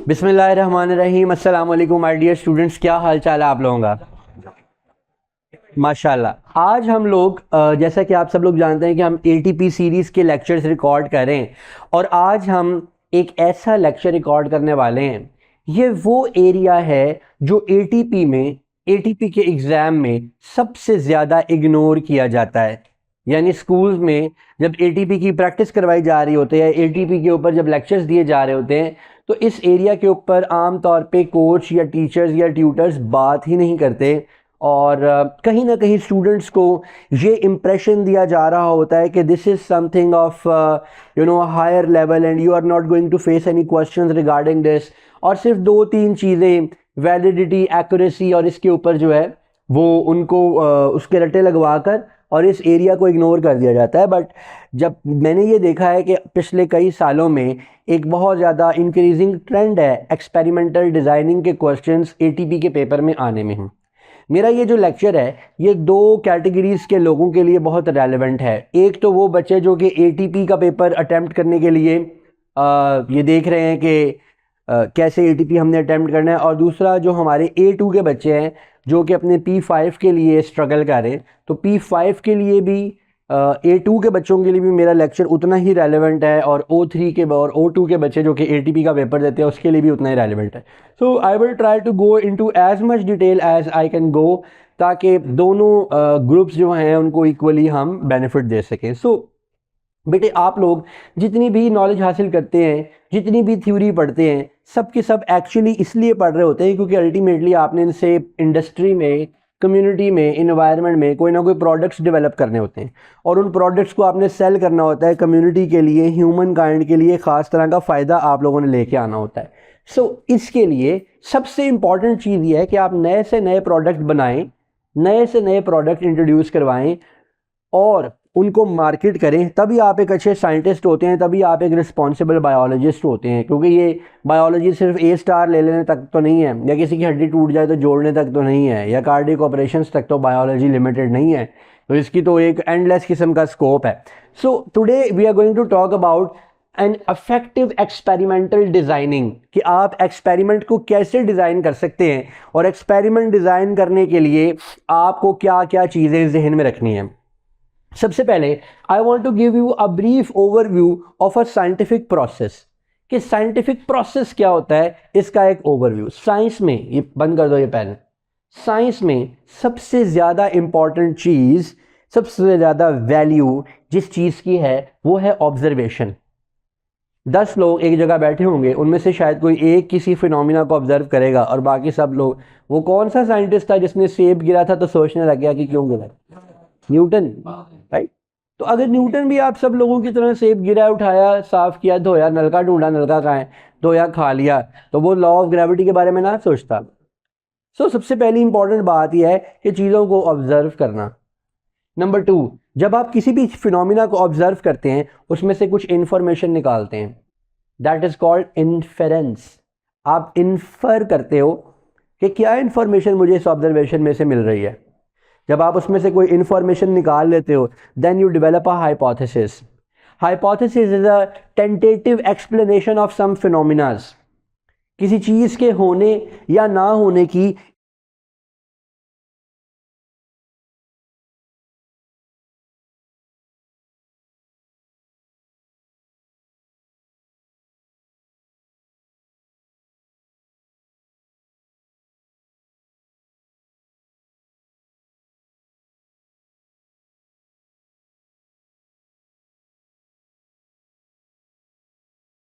बिस्मिल्लाहिर्रहमानिर्रहीम। अस्सलाम वालेकुम माय डियर स्टूडेंट्स, क्या हाल चाल है आप लोगों का? माशाल्लाह। आज हम लोग जैसा कि आप सब लोग जानते हैं कि हम एटीपी सीरीज़ के लेक्चर्स रिकॉर्ड करें, और आज हम एक ऐसा लेक्चर रिकॉर्ड करने वाले हैं। ये वो एरिया है जो एटीपी के एग्ज़ाम में सबसे ज़्यादा इग्नोर किया जाता है। यानी स्कूल्स में जब एटीपी की प्रैक्टिस करवाई जा रही होती है, एटीपी के ऊपर जब लेक्चर्स दिए जा रहे होते हैं, तो इस एरिया के ऊपर आम तौर पे कोच या टीचर्स या ट्यूटर्स बात ही नहीं करते, और कहीं ना कहीं स्टूडेंट्स को ये इम्प्रेशन दिया जा रहा होता है कि this is something of higher level and you are not going to face any questions regarding this. और सिर्फ दो तीन चीज़ें, वैलिडिटी, एक्यूरेसी और इसके ऊपर जो है वो उनको उसके रट्टे लगवा कर और इस एरिया को इग्नोर कर दिया जाता है। बट जब मैंने ये देखा है कि पिछले कई सालों में एक बहुत ज़्यादा इंक्रीजिंग ट्रेंड है एक्सपेरिमेंटल डिज़ाइनिंग के क्वेश्चंस एटीपी के पेपर में आने में हूँ। मेरा ये जो लेक्चर है ये दो कैटेगरीज़ के लोगों के लिए बहुत रेलेवेंट है। एक तो वो बच्चे जो कि एटीपी का पेपर अटैम्प्ट करने के लिए ये देख रहे हैं कि कैसे एटीपी हमने अटैम्प्ट करना है, और दूसरा जो हमारे A2 के बच्चे हैं जो कि अपने P5 के लिए स्ट्रगल कर रहे हैं। तो P5 के लिए भी A2 के बच्चों के लिए भी मेरा लेक्चर उतना ही रेलेवेंट है, और O3 के और O2 के बच्चे जो कि एटीपी का पेपर देते हैं उसके लिए भी उतना ही रेलेवेंट है। So I will try to go into as much detail as I can go, ताकि दोनों ग्रुप्स जो हैं उनको इक्वली हम बेनिफिट दे सकें। सो बेटे, आप लोग जितनी भी नॉलेज हासिल करते हैं, जितनी भी थ्योरी पढ़ते हैं, सब के सब एक्चुअली इसलिए पढ़ रहे होते हैं क्योंकि अल्टीमेटली आपने इनसे इंडस्ट्री में, कम्युनिटी में, इन्वायरमेंट में कोई ना कोई प्रोडक्ट्स डेवलप करने होते हैं, और उन प्रोडक्ट्स को आपने सेल करना होता है कम्युनिटी के लिए, ह्यूमन काइंड के लिए ख़ास तरह का फ़ायदा आप लोगों ने लेके आना होता है। सो इसके लिए सबसे इम्पॉर्टेंट चीज़ ये है कि आप नए से नए प्रोडक्ट बनाएं, नए से नए प्रोडक्ट इंट्रोड्यूस करवाएं और उनको मार्केट करें। तभी आप एक अच्छे साइंटिस्ट होते हैं, तभी आप एक रिस्पॉन्सिबल बायोलॉजिस्ट होते हैं। क्योंकि ये बायोलॉजी सिर्फ A स्टार ले लेने तक तो नहीं है, या किसी की हड्डी टूट जाए तो जोड़ने तक तो नहीं है, या कार्डियक ऑपरेशंस तक तो बायोलॉजी लिमिटेड नहीं है। तो इसकी तो एक एंडलेस किस्म का स्कोप है। So today we are going to talk about an effective experimental designing, कि आप एक्सपेरिमेंट को कैसे डिज़ाइन कर सकते हैं, और एक्सपेरिमेंट डिज़ाइन करने के लिए आपको क्या क्या चीज़ें जहन में रखनी है। सबसे पहले I want to give you a brief overview of a scientific process, कि साइंटिफिक प्रोसेस क्या होता है, इसका एक ओवरव्यू। साइंस में, ये बंद कर दो ये पेन, साइंस में सबसे ज़्यादा इंपॉर्टेंट चीज़, सबसे ज़्यादा वैल्यू जिस चीज़ की है वो है ऑब्जर्वेशन। 10 लोग एक जगह बैठे होंगे, उनमें से शायद कोई एक किसी फिनोमिना को ऑब्जर्व करेगा, और बाकी सब लोग, वो कौन सा साइंटिस्ट था जिसने सेब गिरा था तो सोचने लग गया कि क्यों गिरा? Newton, right. तो अगर न्यूटन भी आप सब लोगों की तरह सेब गिरा, उठाया, साफ किया, धोया, नलका ढूंढा, नलका कहाँ है, धोया, खा लिया, तो वो लॉ ऑफ ग्रेविटी के बारे में ना सोचता। सो सबसे पहली इंपॉर्टेंट बात यह है कि चीज़ों को ऑब्जर्व करना। नंबर 2, जब आप किसी भी फिनोमिना को ऑब्जर्व करते हैं उसमें से कुछ इंफॉर्मेशन निकालते हैं, दैट इज कॉल्ड इन्फेरेंस। आप इन्फर करते हो कि क्या इंफॉर्मेशन मुझे इस ऑब्जर्वेशन में से मिल रही है। जब आप उसमें से कोई इंफॉर्मेशन निकाल लेते हो, then you develop a hypothesis. Hypothesis is a tentative explanation of some phenomenas. किसी चीज़ के होने या ना होने की